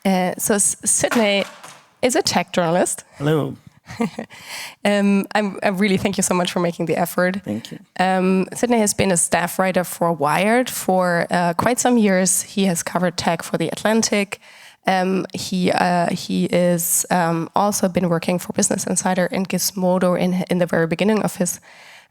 So Sidney is a tech journalist. Hello. I really thank you so much for making the effort. Thank you. Sidney has been a staff writer for Wired for quite some years. He has covered tech for The Atlantic. He is also been working for Business Insider and Gizmodo in the very beginning of his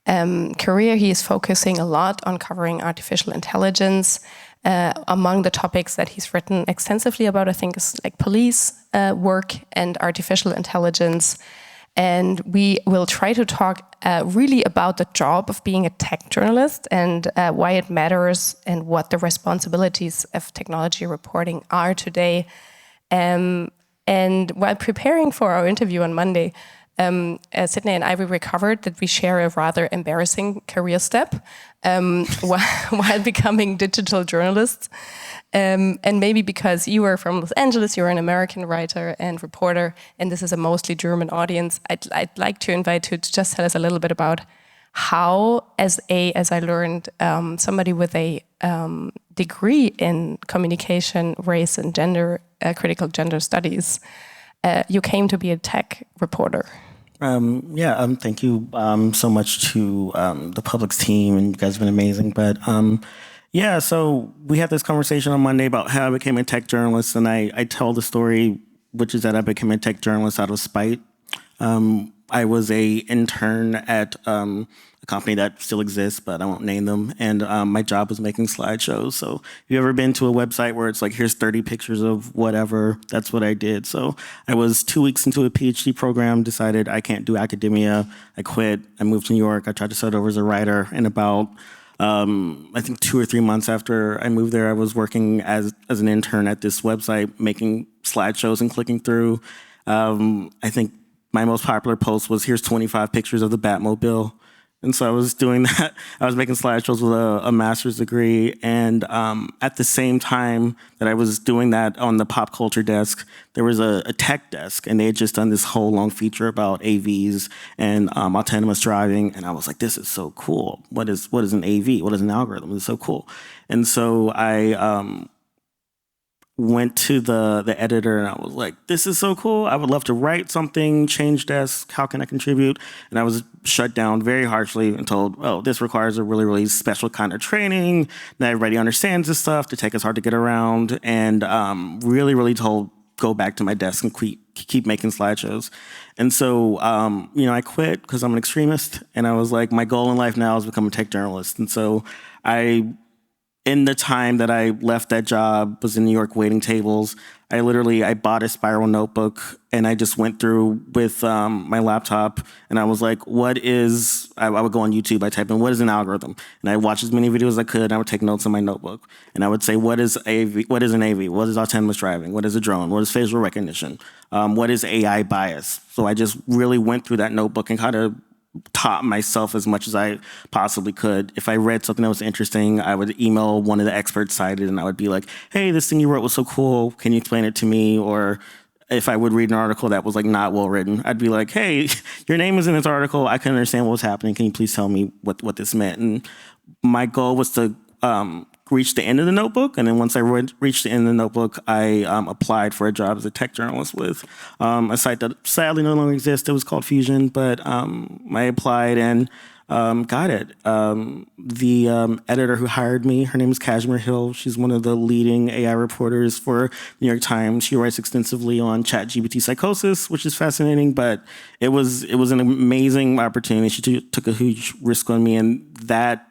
career. He is focusing a lot on covering artificial intelligence. Among the topics that he's written extensively about, I think, is like police work and artificial intelligence. And we will try to talk really about the job of being a tech journalist and why it matters and what the responsibilities of technology reporting are today. And while preparing for our interview on Monday, Sidney and I, we recovered that we share a rather embarrassing career step while becoming digital journalists. And maybe because you are from Los Angeles, you're an American writer and reporter, and this is a mostly German audience, I'd like to invite you to just tell us a little bit about how, as I learned, somebody with a degree in communication, race, and gender, critical gender studies, you came to be a tech reporter. Thank you so much to the Publix team, and you guys have been amazing. But so we had this conversation on Monday about how I became a tech journalist, and I tell the story, which is that I became a tech journalist out of spite. I was a intern at a company that still exists, but I won't name them. And my job was making slideshows. So if you've ever been to a website where it's like, here's 30 pictures of whatever, that's what I did. So I was 2 weeks into a PhD program, decided I can't do academia. I quit. I moved to New York. I tried to start over as a writer. And about, I think 2 or 3 months after I moved there, I was working as an intern at this website, making slideshows and clicking through. I think my most popular post was, here's 25 pictures of the Batmobile. And so I was doing that. I was making slideshows with a master's degree. And at the same time that I was doing that on the pop culture desk, there was a tech desk. And they had just done this whole long feature about AVs and autonomous driving. And I was like, this is so cool. What is an AV? What is an algorithm? It's so cool. And so I went to the editor and I was like, this is so cool. I would love to write something, change desk. How can I contribute? And I was shut down very harshly and told, oh, this requires a really, really special kind of training. Not everybody understands this stuff. The tech is hard to get around. And really, really told, go back to my desk and keep making slideshows. And so, I quit because I'm an extremist. And I was like, my goal in life now is to become a tech journalist. And so in the time that I left that job, was in New York waiting tables, I bought a spiral notebook and I just went through with my laptop and I was like, I would go on YouTube, I type in, what is an algorithm? And I watched as many videos as I could and I would take notes in my notebook. And I would say, what is an AV? What is autonomous driving? What is a drone? What is facial recognition? What is AI bias? So I just really went through that notebook and kind of taught myself as much as I possibly could. If I read something that was interesting, I would email one of the experts cited and I would be like, hey, this thing you wrote was so cool. Can you explain it to me? Or if I would read an article that was like not well written, I'd be like, hey, your name is in this article. I couldn't understand what was happening. Can you please tell me what this meant? And my goal was to reach the end of the notebook. And then once I reached the end of the notebook, I applied for a job as a tech journalist with a site that sadly no longer exists. It was called Fusion, but I applied and got it. The editor who hired me, her name is Kashmir Hill. She's one of the leading AI reporters for New York Times. She writes extensively on ChatGPT psychosis, which is fascinating, but it was an amazing opportunity. She took a huge risk on me, and that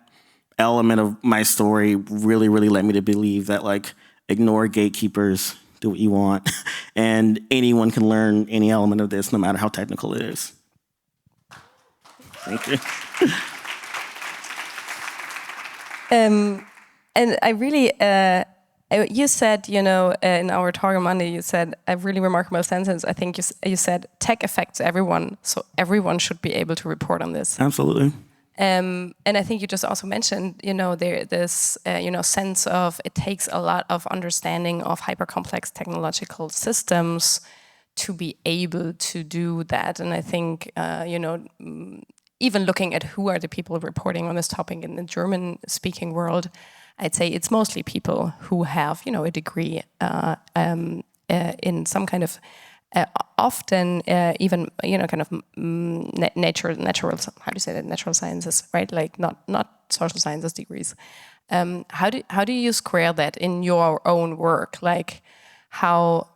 element of my story really, really led me to believe that, like, ignore gatekeepers, do what you want, and anyone can learn any element of this, no matter how technical it is. Thank you. And I really, you said, in our talk on Monday, you said a really remarkable sentence. I think you said, tech affects everyone, so everyone should be able to report on this. Absolutely. And I think you just also mentioned, this, sense of it takes a lot of understanding of hyper-complex technological systems to be able to do that. And I think, even looking at who are the people reporting on this topic in the German-speaking world, I'd say it's mostly people who have, a degree in some kind of often even kind of natural how do you say that, natural sciences, right? Like not social sciences degrees. How do you square that in your own work? Like how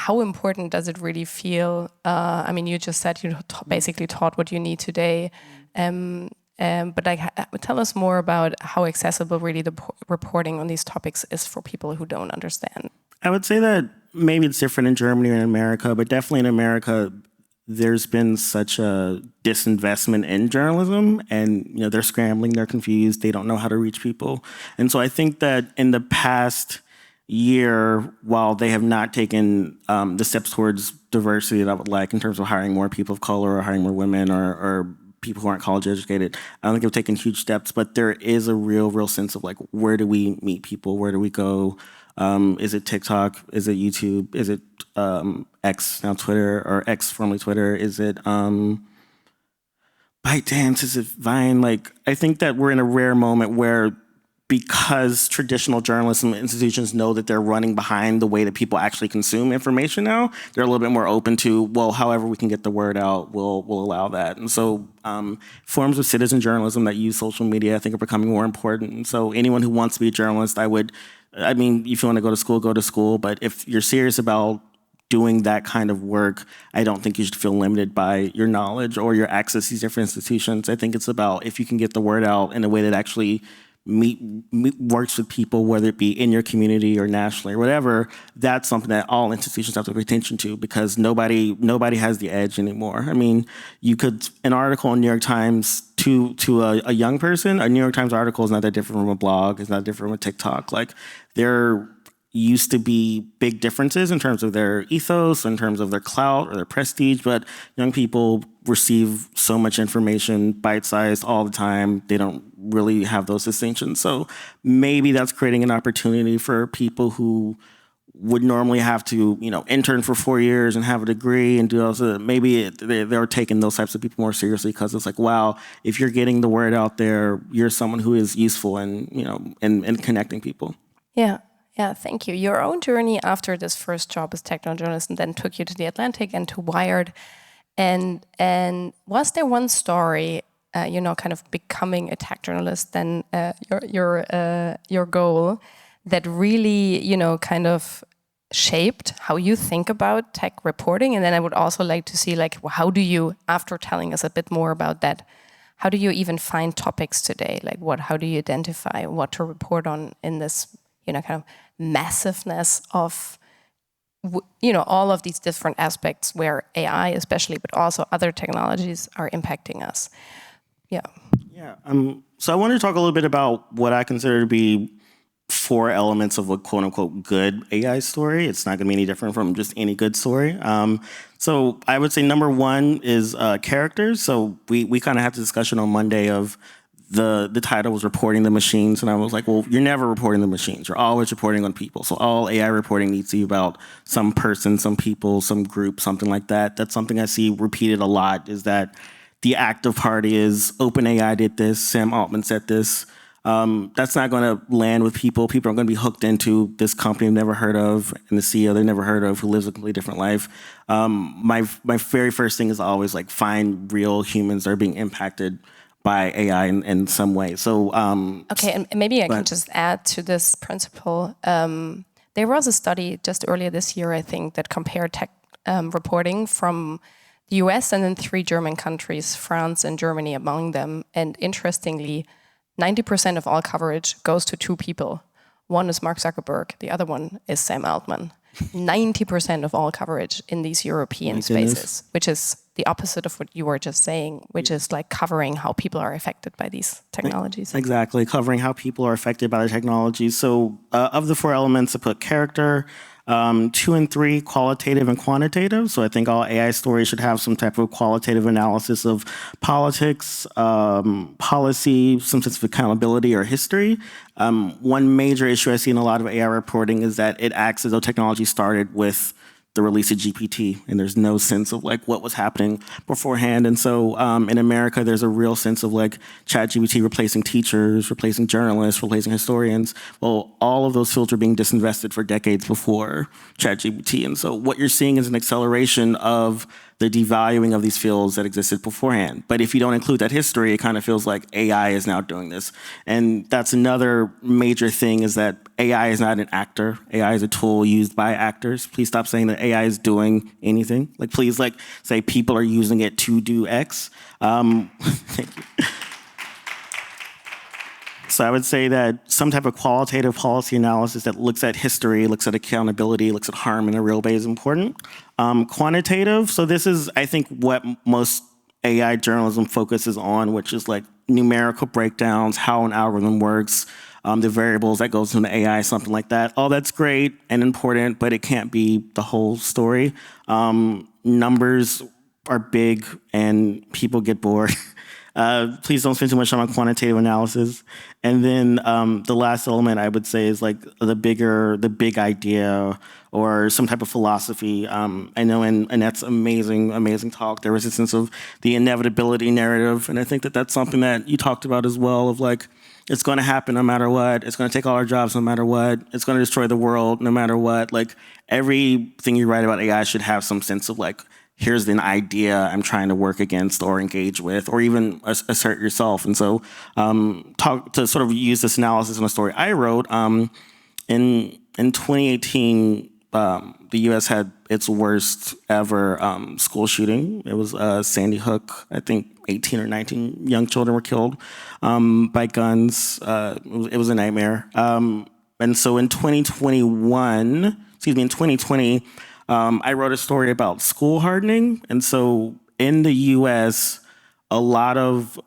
important does it really feel? I mean, you just said you basically taught what you need today. But like, tell us more about how accessible really the reporting on these topics is for people who don't understand. I would say that maybe it's different in Germany or in America, but definitely in America, there's been such a disinvestment in journalism, and they're scrambling, they're confused, they don't know how to reach people. And so I think that in the past year, while they have not taken the steps towards diversity that I would like in terms of hiring more people of color or hiring more women or people who aren't college educated, I don't think they've taken huge steps, but there is a real sense of like, where do we meet people? Where do we go? Is it TikTok? Is it YouTube? Is it X, now Twitter, or X, formerly Twitter? Is it ByteDance? Is it Vine? Like, I think that we're in a rare moment where, because traditional journalism institutions know that they're running behind the way that people actually consume information now, they're a little bit more open to, well, however we can get the word out, we'll allow that. And so forms of citizen journalism that use social media, I think, are becoming more important. And so anyone who wants to be a journalist, if you want to go to school, but if you're serious about doing that kind of work, I don't think you should feel limited by your knowledge or your access to these different institutions. I think it's about, if you can get the word out in a way that actually works with people, whether it be in your community or nationally or whatever, that's something that all institutions have to pay attention to, because nobody has the edge anymore. I mean, you could, an article in New York Times to a young person, a New York Times article is not that different from a blog, it's not different from a TikTok. Like, there used to be big differences in terms of their ethos, in terms of their clout or their prestige, but young people receive so much information bite-sized all the time, they don't really have those distinctions. So maybe that's creating an opportunity for people who would normally have to, intern for 4 years and have a degree and do also, maybe they're taking those types of people more seriously, because it's like, wow, if you're getting the word out there, you're someone who is useful and, in connecting people. Yeah, thank you. Your own journey after this first job as techno journalist and then took you to the Atlantic and to Wired. And was there one story, kind of becoming a tech journalist, then your goal, that really, kind of shaped how you think about tech reporting? And then I would also like to see, like, how do you, after telling us a bit more about that, how do you even find topics today? Like, how do you identify what to report on in this, kind of massiveness of, all of these different aspects where AI especially, but also other technologies are impacting us? So I wanted to talk a little bit about what I consider to be 4 elements of a quote-unquote good AI story. It's not going to be any different from just any good story. So I would say number 1 is characters. So we kind of had the discussion on Monday of the title was reporting the machines, and I was like, well, you're never reporting the machines. You're always reporting on people. So all AI reporting needs to be about some person, some people, some group, something like that. That's something I see repeated a lot, is that the active party is OpenAI did this, Sam Altman said this. That's not going to land with people. People are going to be hooked into this company they've never heard of, and the CEO they've never heard of, who lives a completely different life. My very first thing is always like, find real humans that are being impacted by AI in some way. So okay, and maybe I can just add to this principle. There was a study just earlier this year, I think, that compared tech reporting from the US and then 3 German countries, France and Germany among them. And interestingly, 90% of all coverage goes to 2 people. One is Mark Zuckerberg, the other one is Sam Altman. 90% of all coverage in these European spaces, which is the opposite of what you were just saying, which is like covering how people are affected by these technologies. Exactly, covering how people are affected by the technologies. So of the 4 elements, I put character, 2 and 3, qualitative and quantitative. So I think all AI stories should have some type of qualitative analysis of politics, policy, some sense of accountability or history. One major issue I see in a lot of AI reporting is that it acts as though technology started with the release of GPT, and there's no sense of like what was happening beforehand. And so in America, there's a real sense of like ChatGPT replacing teachers, replacing journalists, replacing historians. Well, all of those fields are being disinvested for decades before ChatGPT. And so what you're seeing is an acceleration of the devaluing of these fields that existed beforehand. But if you don't include that history, it kind of feels like AI is now doing this. And that's another major thing, is that AI is not an actor. AI is a tool used by actors. Please stop saying that AI is doing anything. Like, please, like, say people are using it to do X. Thank you. So I would say that some type of qualitative policy analysis that looks at history, looks at accountability, looks at harm in a real way is important. Quantitative, so this is, I think, what most AI journalism focuses on, which is like numerical breakdowns, how an algorithm works, the variables that goes into AI, something like that. All that's great and important, but it can't be the whole story. Numbers are big and people get bored. Please don't spend too much time on quantitative analysis. And then the last element I would say is like the big idea or some type of philosophy. I know in Annette's amazing talk, there was a sense of the inevitability narrative. And I think that that's something that you talked about as well, of like, it's going to happen no matter what. It's going to take all our jobs no matter what. It's going to destroy the world no matter what. Like, everything you write about AI should have some sense of like, here's an idea I'm trying to work against or engage with, or even assert yourself. And so to sort of use this analysis in a story I wrote, in 2018, the U.S. had its worst ever school shooting. It was Sandy Hook. I think 18 or 19 young children were killed by guns. It was a nightmare. And so in 2020, I wrote a story about school hardening. And so in the U.S., a lot of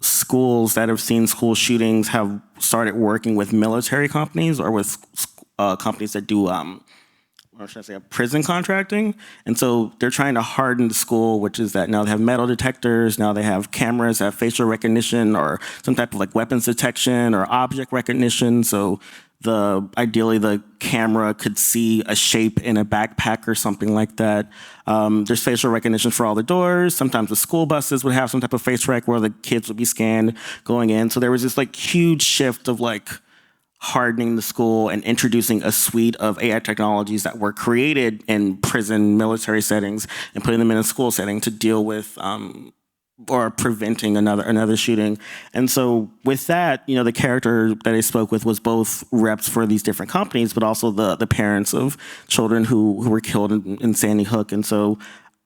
schools that have seen school shootings have started working with military companies or with companies that do, prison contracting. And so they're trying to harden the school, which is that now they have metal detectors, now they have cameras that have facial recognition or some type of like weapons detection or object recognition. So ideally the camera could see a shape in a backpack or something like that. There's facial recognition for all the doors. Sometimes the school buses would have some type of face rec where the kids would be scanned going in. So there was this like huge shift of like hardening the school and introducing a suite of AI technologies that were created in prison military settings and putting them in a school setting to deal with or preventing another shooting. And so with that, the character that I spoke with was both reps for these different companies, but also the parents of children who were killed in Sandy Hook. And so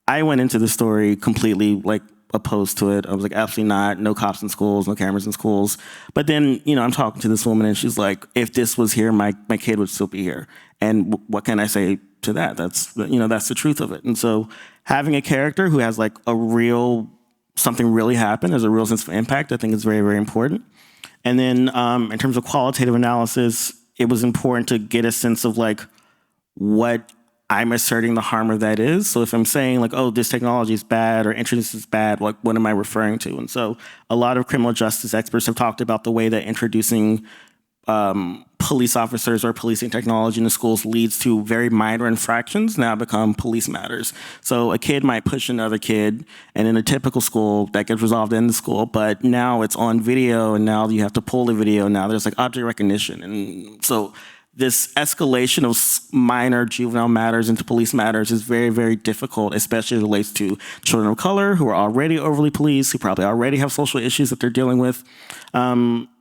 I went into the story completely like opposed to it. I was like, absolutely not. No cops in schools, no cameras in schools. But then, I'm talking to this woman and she's like, if this was here, my kid would still be here. And what can I say to that? That's the truth of it. And so having a character who has like something really happened, there's a real sense of impact, I think is very, very important. And then in terms of qualitative analysis, it was important to get a sense of like what I'm asserting the harm of that is. So if I'm saying like, oh, this technology is bad or introduce is bad, like what am I referring to? And so a lot of criminal justice experts have talked about the way that introducing police officers or policing technology in the schools leads to very minor infractions now become police matters. So a kid might push another kid, and in a typical school that gets resolved in the school, but now it's on video, and now you have to pull the video. Now there's like object recognition. And so this escalation of minor juvenile matters into police matters is very, very difficult, especially as it relates to children of color who are already overly policed, who probably already have social issues that they're dealing with.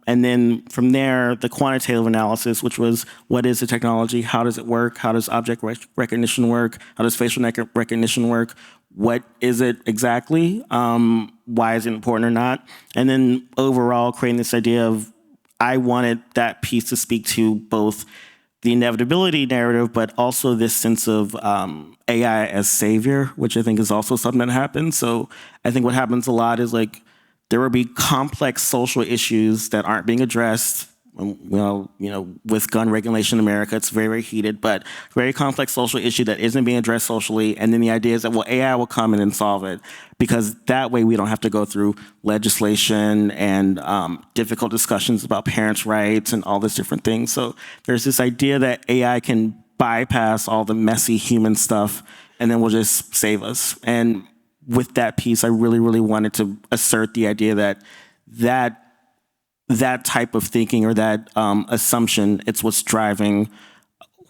And then from there, the quantitative analysis, which was what is the technology? How does it work? How does object recognition work? How does facial recognition work? What is it exactly? Why is it important or not? And then overall, creating this idea of I wanted that piece to speak to both the inevitability narrative, but also this sense of AI as savior, which I think is also something that happens. So I think what happens a lot is like there will be complex social issues that aren't being addressed. With gun regulation in America, it's very, very heated, but very complex social issue that isn't being addressed socially. And then the idea is that, well, AI will come in and solve it, because that way we don't have to go through legislation and difficult discussions about parents' rights and all these different things. So there's this idea that AI can bypass all the messy human stuff and then will just save us. And with that piece, I really, really wanted to assert the idea that type of thinking or that assumption, it's what's driving,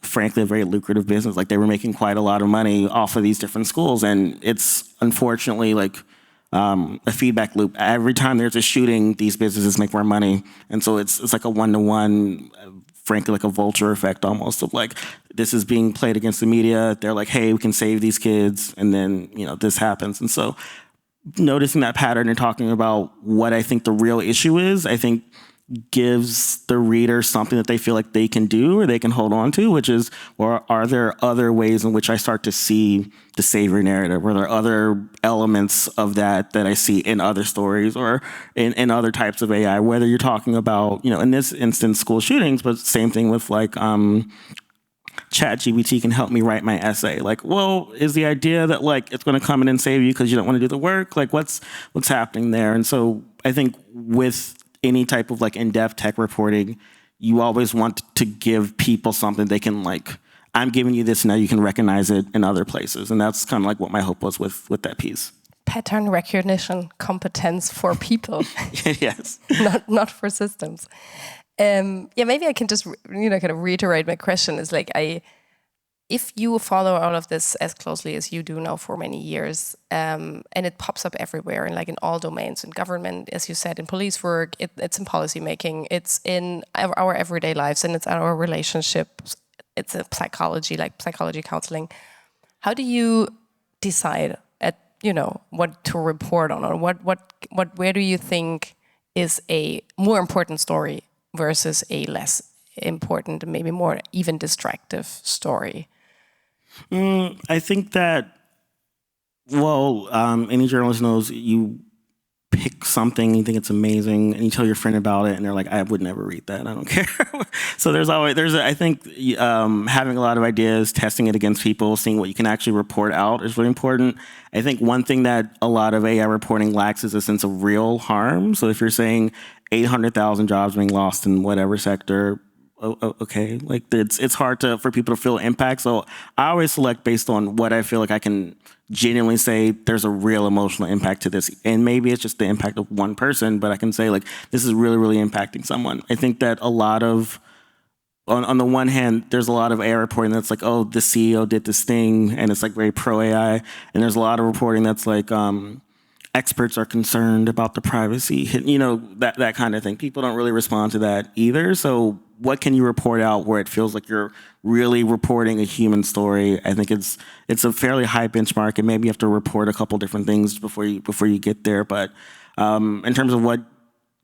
frankly, a very lucrative business. Like, they were making quite a lot of money off of these different schools. And it's unfortunately like a feedback loop. Every time there's a shooting, these businesses make more money. And so it's like a one-to-one, frankly, like a vulture effect almost of like, this is being played against the media. They're like, hey, we can save these kids. And then, this happens. And so noticing that pattern and talking about what I think the real issue is, I think gives the reader something that they feel like they can do or they can hold on to, which is, or are there other ways in which I start to see the savior narrative? Are there other elements of that I see in other stories or in other types of AI, whether you're talking about, in this instance, school shootings, but same thing with like, ChatGPT can help me write my essay. Like, well, is the idea that like it's going to come in and save you because you don't want to do the work? Like, what's happening there? And so I think with any type of like in-depth tech reporting, you always want to give people something they can like, I'm giving you this, now you can recognize it in other places. And that's kind of like what my hope was with that piece. Pattern recognition competence for people. Yes. not for systems. Maybe I can just, kind of reiterate my question is like, if you follow all of this as closely as you do now for many years, and it pops up everywhere and like in all domains, in government, as you said, in police work, it's in policy making, it's in our everyday lives, and it's our relationships, it's in psychology, like psychology counseling. How do you decide what to report on, or where do you think is a more important story versus a less important, maybe more even distractive story? I think that, any journalist knows you pick something, you think it's amazing, and you tell your friend about it, and they're like, I would never read that, I don't care. So I think having a lot of ideas, testing it against people, seeing what you can actually report out is really important. I think one thing that a lot of AI reporting lacks is a sense of real harm. So if you're saying 800,000 jobs being lost in whatever sector, okay, like it's hard for people to feel impact. So I always select based on what I feel like I can genuinely say there's a real emotional impact to this. And maybe it's just the impact of one person, but I can say like, this is really, really impacting someone. I think that a lot of, on the one hand, there's a lot of AI reporting that's like, oh, the CEO did this thing, and it's like very pro AI. And there's a lot of reporting that's like, experts are concerned about the privacy, that kind of thing. People don't really respond to that either. So what can you report out where it feels like you're really reporting a human story? I think it's a fairly high benchmark, and maybe you have to report a couple different things before you get there. But in terms of what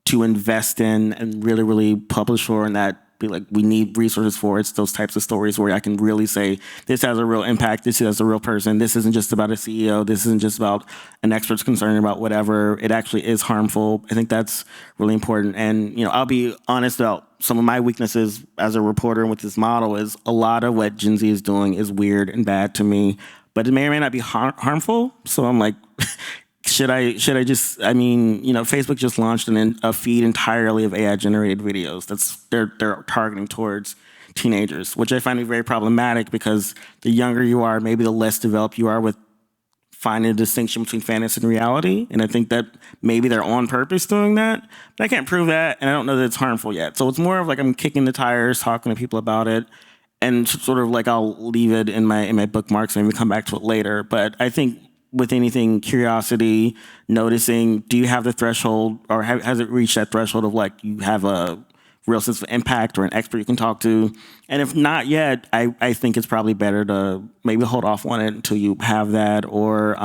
to invest in and really, really publish for, and that be like, we need resources for, it's those types of stories where I can really say, this has a real impact, this has a real person, this isn't just about a CEO, this isn't just about an expert's concern about whatever, it actually is harmful. I think that's really important. And I'll be honest about some of my weaknesses as a reporter with this model is a lot of what Gen Z is doing is weird and bad to me, but it may or may not be harmful. So I'm like, should I just, Facebook just launched a feed entirely of AI generated videos. They're targeting towards teenagers, which I find to be very problematic, because the younger you are, maybe the less developed you are with finding a distinction between fantasy and reality. And I think that maybe they're on purpose doing that, but I can't prove that, and I don't know that it's harmful yet. So it's more of like I'm kicking the tires, talking to people about it, and sort of like I'll leave it in my bookmarks and maybe come back to it later. But I think with anything, curiosity, noticing, do you have the threshold, or has it reached that threshold of like you have a real sense of impact or an expert you can talk to? And if not yet, I think it's probably better to maybe hold off on it until you have that, or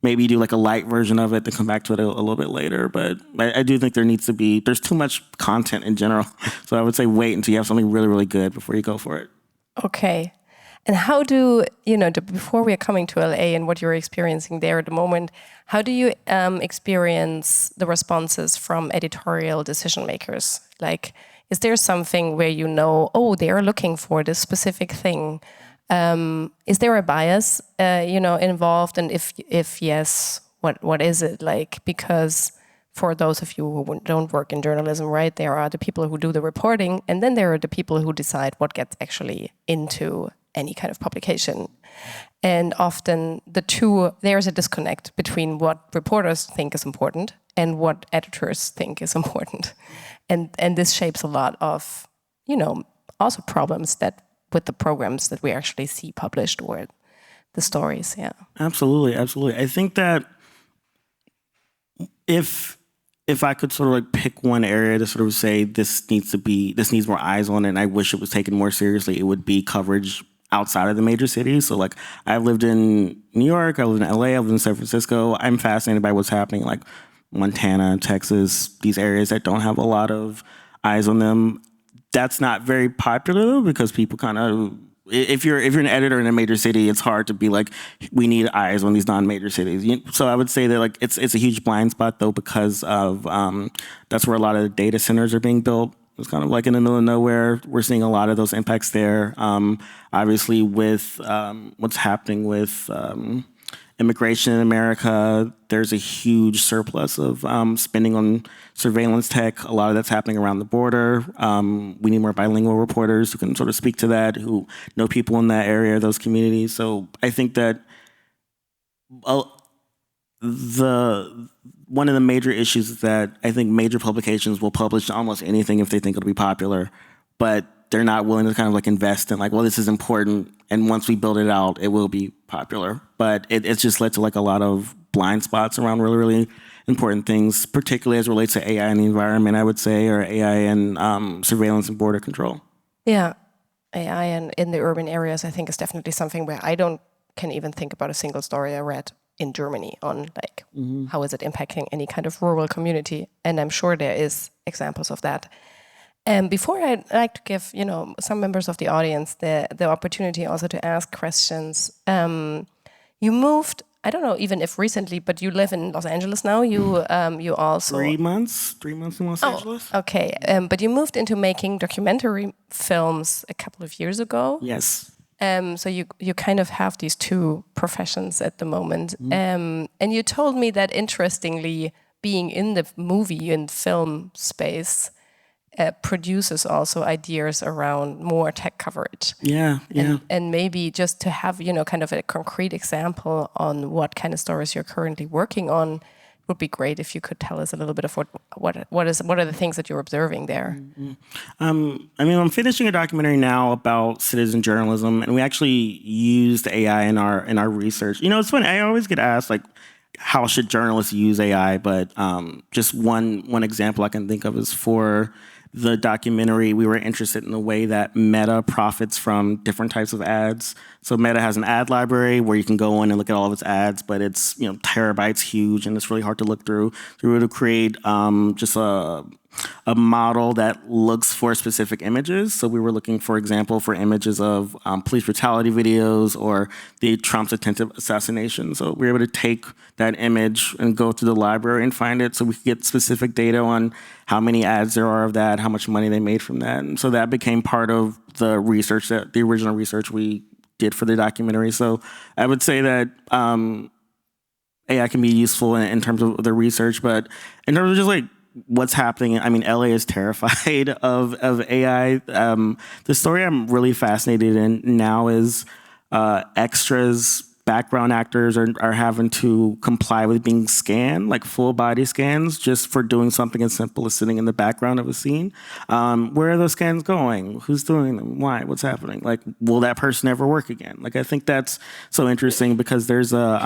maybe do like a light version of it to come back to it a little bit later. But I do think there's too much content in general. So I would say wait until you have something really, really good before you go for it. Okay. And how do, before we are coming to LA and what you're experiencing there at the moment, how do you experience the responses from editorial decision makers? Like, is there something where they are looking for this specific thing? Is there a bias, involved? And if yes, what is it like? Because for those of you who don't work in journalism, right, there are the people who do the reporting, and then there are the people who decide what gets actually into any kind of publication. And often there's a disconnect between what reporters think is important and what editors think is important. And this shapes a lot of, also problems that with the programs that we actually see published or the stories, yeah. Absolutely. I think that if I could sort of like pick one area to sort of say this needs more eyes on it, and I wish it was taken more seriously, it would be coverage outside of the major cities. So like I've lived in New York, I lived in LA, I've lived in San Francisco. I'm fascinated by what's happening like Montana, Texas, these areas that don't have a lot of eyes on them. That's not very popular though, because people kind of, if you're an editor in a major city, it's hard to be like, we need eyes on these non-major cities. So I would say that like it's a huge blind spot though, because of that's where a lot of the data centers are being built. It's kind of like in the middle of nowhere. We're seeing a lot of those impacts there. Obviously, with what's happening with immigration in America, there's a huge surplus of spending on surveillance tech. A lot of that's happening around the border. We need more bilingual reporters who can sort of speak to that, who know people in that area, those communities. So I think that one of the major issues is that I think major publications will publish almost anything if they think it'll be popular, but they're not willing to kind of like invest in like, well, this is important, and once we build it out, it will be popular. But it's just led to like a lot of blind spots around really, really important things, particularly as it relates to AI in the environment, I would say, or AI and surveillance and border control. Yeah, AI and in the urban areas, I think is definitely something where I can even think about a single story I read in Germany on like how is it impacting any kind of rural community, and I'm sure there is examples of that. And before, I'd like to give some members of the audience the opportunity also to ask questions. You moved, I don't know even if recently, but you live in Los Angeles now. You also 3 months in Los Angeles. Okay, but you moved into making documentary films a couple of years ago. Yes. So you kind of have these two professions at the moment. And you told me that interestingly, being in the movie and film space produces also ideas around more tech coverage. Yeah. And maybe just to have, kind of a concrete example on what kind of stories you're currently working on, would be great if you could tell us a little bit of what are the things that you're observing there. I'm finishing a documentary now about citizen journalism, and we actually used AI in our research. It's funny. I always get asked like, how should journalists use AI? But just one example I can think of is for the documentary, we were interested in the way that Meta profits from different types of ads. So Meta has an ad library where you can go in and look at all of its ads, but it's terabytes huge and it's really hard to look through. So we were to create just a model that looks for specific images. So we were looking, for example, for images of police brutality videos or the Trump's attempted assassination. So we were able to take that image and go through the library and find it so we could get specific data on how many ads there are of that, how much money they made from that. And so that became part of the research, the original research we did for the documentary. So I would say that AI can be useful in terms of the research, but in terms of just like what's happening, LA is terrified of AI. The story I'm really fascinated in now is extras, background actors are having to comply with being scanned, like full body scans, just for doing something as simple as sitting in the background of a scene. Where are those scans going? Who's doing them? Why? What's happening? Like, will that person ever work again? Like, I think that's so interesting because there's a,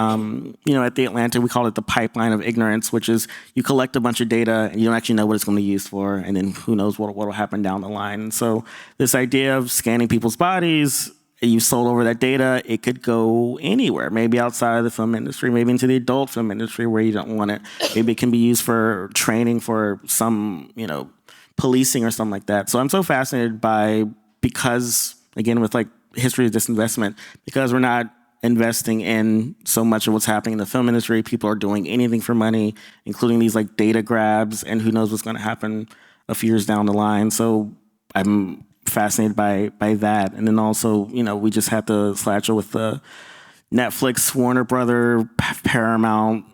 at the Atlantic, we call it the pipeline of ignorance, which is you collect a bunch of data and you don't actually know what it's going to be used for, and then who knows what will happen down the line. And so this idea of scanning people's bodies, you sold over that data, it could go anywhere, maybe outside of the film industry, maybe into the adult film industry where you don't want it. Maybe it can be used for training for some, policing or something like that. So I'm so fascinated because, again, with like history of disinvestment, because we're not investing in so much of what's happening in the film industry, people are doing anything for money, including these like data grabs, and who knows what's going to happen a few years down the line. So I'm fascinated by that. And then also, we just had the slasher with the Netflix, Warner Brother, Paramount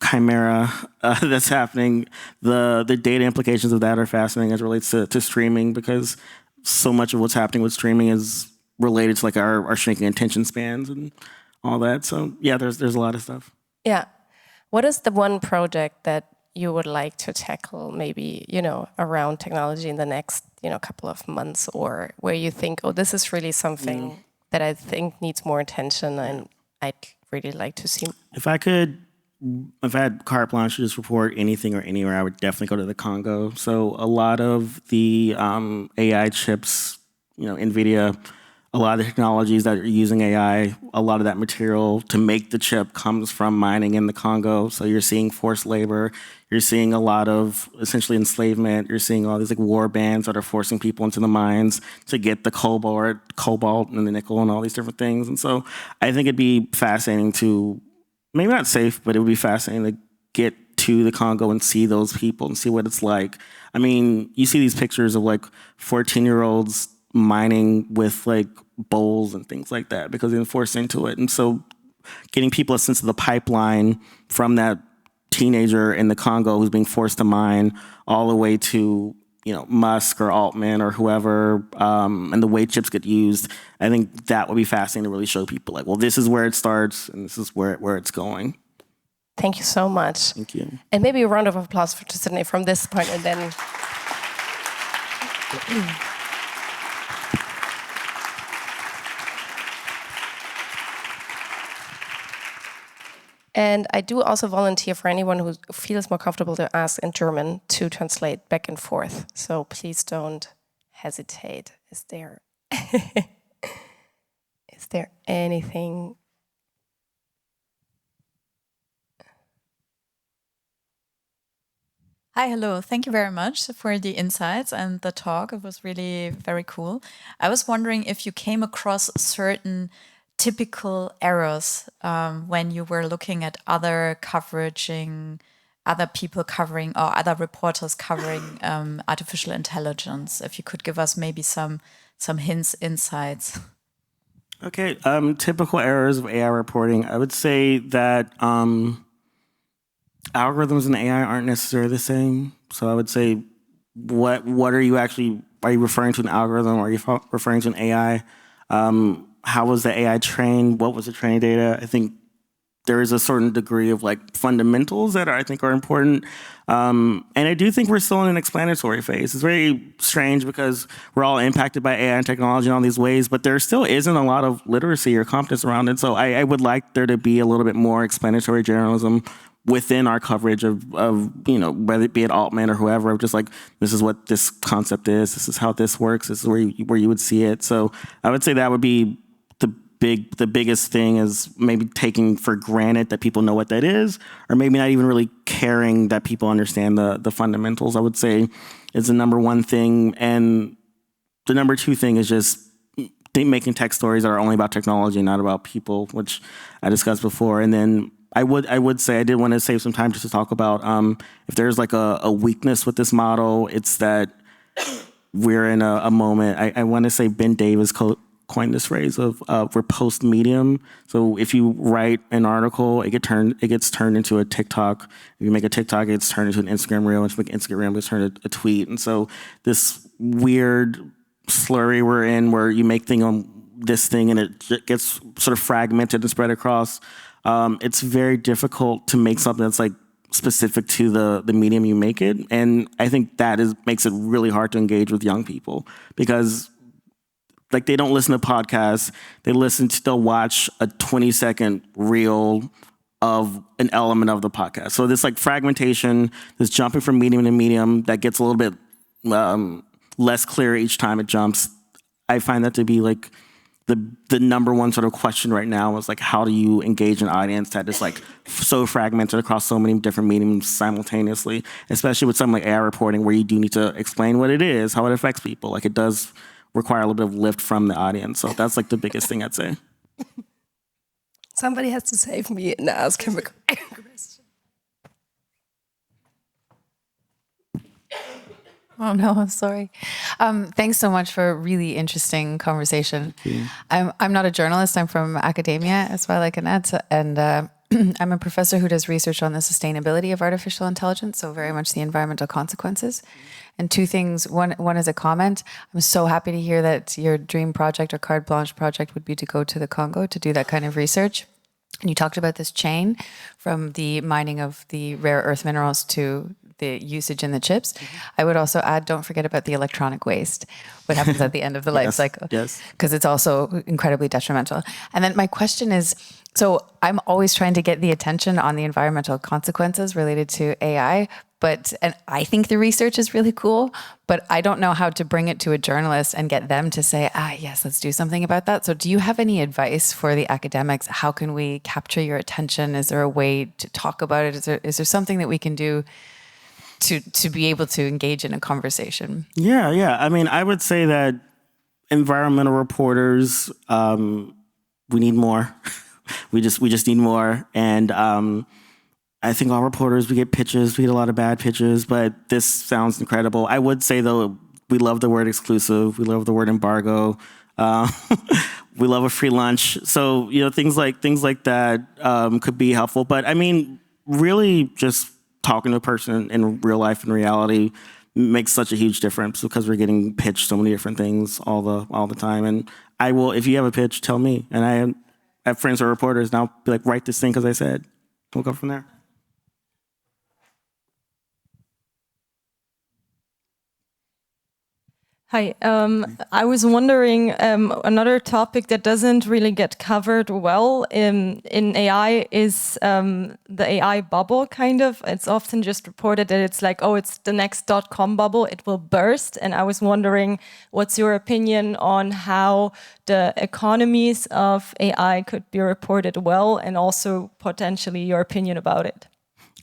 chimera that's happening. The data implications of that are fascinating as it relates to streaming, because so much of what's happening with streaming is related to like our shrinking attention spans and all that. So yeah, there's a lot of stuff. Yeah. What is the one project that you would like to tackle, maybe, around technology in the next, couple of months, or where you think, oh, this is really something that I think needs more attention and I'd really like to see? If I had carte blanche to just report anything or anywhere, I would definitely go to the Congo. So a lot of the AI chips, NVIDIA, a lot of the technologies that are using AI, a lot of that material to make the chip comes from mining in the Congo. So you're seeing forced labor. You're seeing a lot of essentially enslavement. You're seeing all these like war bands that are forcing people into the mines to get the cobalt and the nickel and all these different things. And so I think it'd be fascinating to, maybe not safe, but it would be fascinating to get to the Congo and see those people and see what it's like. I mean, you see these pictures of like 14-year-olds mining with like bowls and things like that because they're forced into it. And so getting people a sense of the pipeline from that teenager in the Congo who's being forced to mine all the way to, Musk or Altman or whoever, and the way chips get used, I think that would be fascinating to really show people like, well, this is where it starts and this is where it's going. Thank you so much. Thank you. And maybe a round of applause for Sidney from this point, and then... And I do also volunteer for anyone who feels more comfortable to ask in German to translate back and forth. So please don't hesitate. Is there anything? Hi, hello. Thank you very much for the insights and the talk. It was really very cool. I was wondering if you came across certain typical errors when you were looking at other people covering, or other reporters covering artificial intelligence. If you could give us maybe some hints, insights. Okay, typical errors of AI reporting. I would say that algorithms and AI aren't necessarily the same. So I would say, what are you referring to an algorithm? Are you referring to an AI? How was the AI trained? What was the training data? I think there is a certain degree of like fundamentals that I think are important. And I do think we're still in an explanatory phase. It's very strange because we're all impacted by AI and technology in all these ways, but there still isn't a lot of literacy or competence around it. So I would like there to be a little bit more explanatory journalism within our coverage of whether it be at Altman or whoever, of just like, this is what this concept is, this is how this works, this is where you would see it. So I would say that would be the biggest thing, is maybe taking for granted that people know what that is, or maybe not even really caring that people understand the fundamentals, I would say, is the number one thing. And the number two thing is just making tech stories that are only about technology, not about people, which I discussed before. And then I would say I did want to save some time just to talk about if there's like a weakness with this model, it's that we're in a moment. I want to say Ben Davis coined this phrase of we're post medium. So if you write an article, it gets turned into a TikTok. If you make a TikTok, it gets turned into an Instagram reel. If you make an Instagram, it gets turned into a tweet. And so this weird slurry we're in, where you make this thing and it gets sort of fragmented and spread across. It's very difficult to make something that's like specific to the medium you make it. And I think that makes it really hard to engage with young people, because like they don't listen to podcasts. They'll watch a 20-second reel of an element of the podcast. So this like fragmentation, this jumping from medium to medium that gets a little bit less clear each time it jumps. I find that to be like the number one sort of question right now, is like, how do you engage an audience that is like so fragmented across so many different mediums simultaneously, especially with something like AI reporting, where you do need to explain what it is, how it affects people. Like it does require a little bit of lift from the audience. So that's like the biggest thing I'd say. Somebody has to save me and ask him a question. Oh no, I'm sorry. Thanks so much for a really interesting conversation. I'm not a journalist. I'm from academia as well, like Annette, and I'm a professor who does research on the sustainability of artificial intelligence, so very much the environmental consequences. And two things. One is a comment. I'm so happy to hear that your dream project or carte blanche project would be to go to the Congo to do that kind of research. And you talked about this chain from the mining of the rare earth minerals to the usage in the chips. I would also add, don't forget about the electronic waste, what happens at the end of the life cycle. Yes. Because it's also incredibly detrimental. And then my question is, so I'm always trying to get the attention on the environmental consequences related to AI, and I think the research is really cool, but I don't know how to bring it to a journalist and get them to say, yes, let's do something about that. So do you have any advice for the academics? How can we capture your attention? Is there a way to talk about it? Is there something that we can do to be able to engage in a conversation? Yeah. I mean, I would say that environmental reporters, we need more. we just need more. And I think all reporters, we get pitches, we get a lot of bad pitches, but this sounds incredible. I would say, though, we love the word exclusive. We love the word embargo. We love a free lunch. So, things like that could be helpful. But I mean, really just talking to a person in real life and reality makes such a huge difference because we're getting pitched so many different things all the time. And I will, if you have a pitch, tell me. And I have friends who are reporters, and I'll be like, write this thing because I said. We'll go from there. Hi, I was wondering, another topic that doesn't really get covered well in AI is the AI bubble, kind of. It's often just reported that it's like, it's the next .com bubble, it will burst. And I was wondering, what's your opinion on how the economies of AI could be reported well, and also potentially your opinion about it?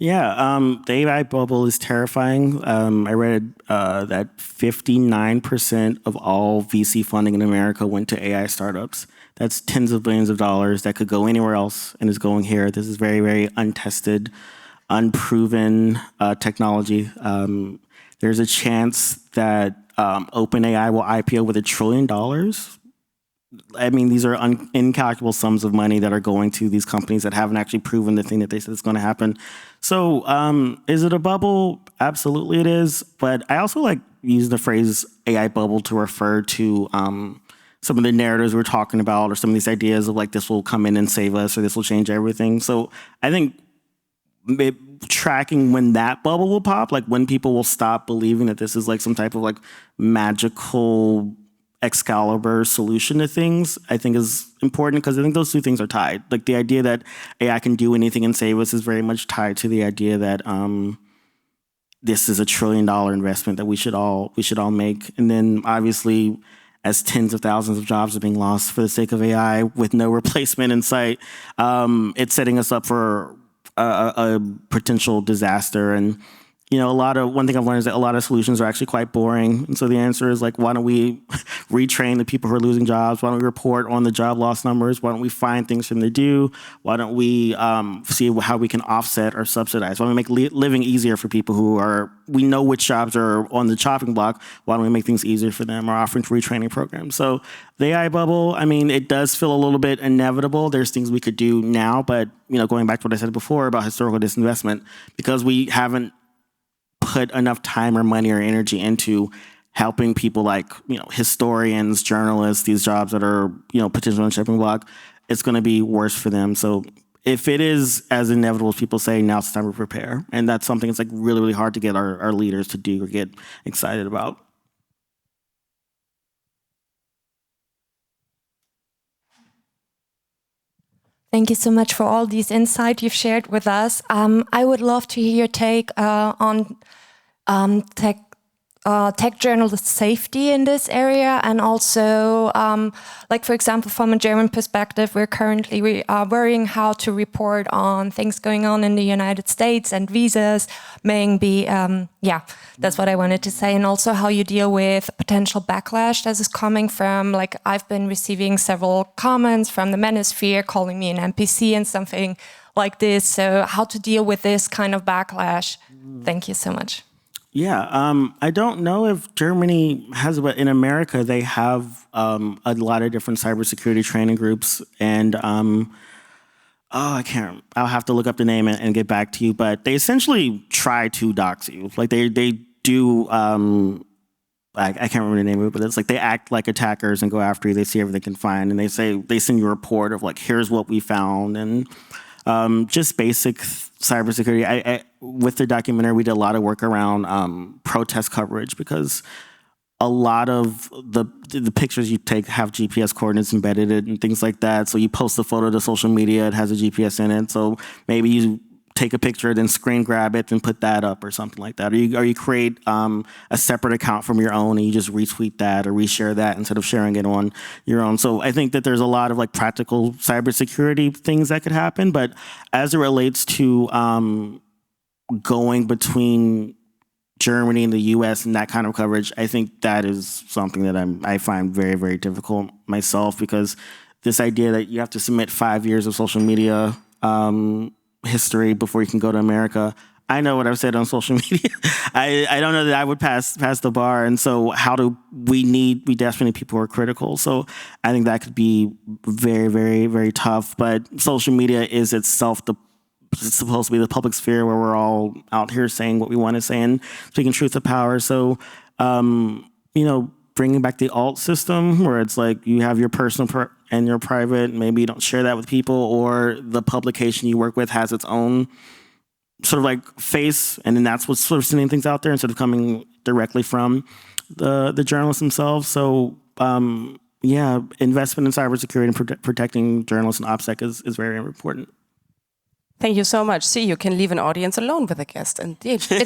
Yeah, the AI bubble is terrifying. I read that 59% of all VC funding in America went to AI startups. That's tens of billions of dollars that could go anywhere else and is going here. This is very, very untested, unproven technology. There's a chance that OpenAI will IPO with $1 trillion. I mean, these are incalculable sums of money that are going to these companies that haven't actually proven the thing that they said is going to happen. So is it a bubble? Absolutely it is. But I also use the phrase AI bubble to refer to some of the narratives we're talking about, or some of these ideas of this will come in and save us, or this will change everything. So I think tracking when that bubble will pop, when people will stop believing that this is some type of magical Excalibur solution to things, I think is important, because I think those two things are tied. The idea that AI can do anything and save us is very much tied to the idea that this is $1 trillion investment that we should all make. And then obviously, as tens of thousands of jobs are being lost for the sake of AI with no replacement in sight, it's setting us up for a potential disaster. And one thing I've learned is that a lot of solutions are actually quite boring. And so the answer is why don't we retrain the people who are losing jobs? Why don't we report on the job loss numbers? Why don't we find things for them to do? Why don't we see how we can offset or subsidize? Why don't we make living easier for people we know which jobs are on the chopping block? Why don't we make things easier for them, or offering retraining programs? So the AI bubble, I mean, it does feel a little bit inevitable. There's things we could do now, but going back to what I said before about historical disinvestment, because we haven't put enough time or money or energy into helping people historians, journalists, these jobs that are, potentially on the shipping block, it's going to be worse for them. So if it is as inevitable as people say, now it's time to prepare. And that's something that's really, really hard to get our leaders to do or get excited about. Thank you so much for all these insights you've shared with us. I would love to hear your take on tech journalist safety in this area, and also, for example, from a German perspective, we are worrying how to report on things going on in the United States and visas, maybe, that's what I wanted to say, and also how you deal with potential backlash that is coming from, I've been receiving several comments from the manosphere calling me an NPC and something like this, so how to deal with this kind of backlash. Thank you so much. Yeah, I don't know if Germany has, but in America they have a lot of different cybersecurity training groups, and I can't. I'll have to look up the name and get back to you. But they essentially try to dox you. Like they do. I can't remember the name of it, but it's like they act like attackers and go after you. They see everything they can find, and they send you a report of like, here's what we found, and just basic cybersecurity. I with the documentary, we did a lot of work around protest coverage, because a lot of the pictures you take have GPS coordinates embedded in and things like that. So you post a photo to social media, it has a GPS in it. So maybe you take a picture, then screen grab it, and put that up or something like that. Or you create a separate account from your own, and you just retweet that or reshare that instead of sharing it on your own. So I think that there's a lot of like practical cybersecurity things that could happen. But as it relates to going between Germany and the U.S. and that kind of coverage, I think that is something that I find very, very difficult myself, because this idea that you have to submit 5 years of social media history before you can go to America. I know what I've said on social media. I don't know that I would pass the bar. And so we desperately need people who are critical. So I think that could be very, very, very tough. But social media is itself it's supposed to be the public sphere where we're all out here saying what we want to say and speaking truth to power. So, bringing back the alt system, where it's like you have your personal and your private, maybe you don't share that with people, or the publication you work with has its own sort of like face, and then that's what's sort of sending things out there instead of coming directly from the journalists themselves. So, investment in cybersecurity and protecting journalists and OPSEC is very important. Thank you so much. See, you can leave an audience alone with a guest, and they just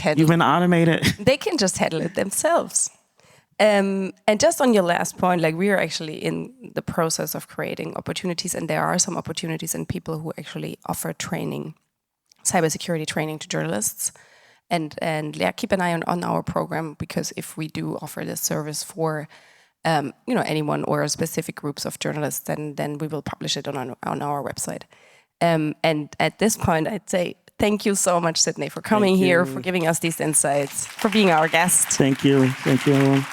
handle. You've been automated. They can just handle it themselves. And just on your last point, like we are actually in the process of creating opportunities, and there are some opportunities in people who actually offer training, cybersecurity training to journalists, and keep an eye on our program, because if we do offer this service for anyone or specific groups of journalists, then we will publish it on our website. And at this point, I'd say thank you so much, Sidney, for coming here, for giving us these insights, for being our guest. Thank you. Thank you, everyone.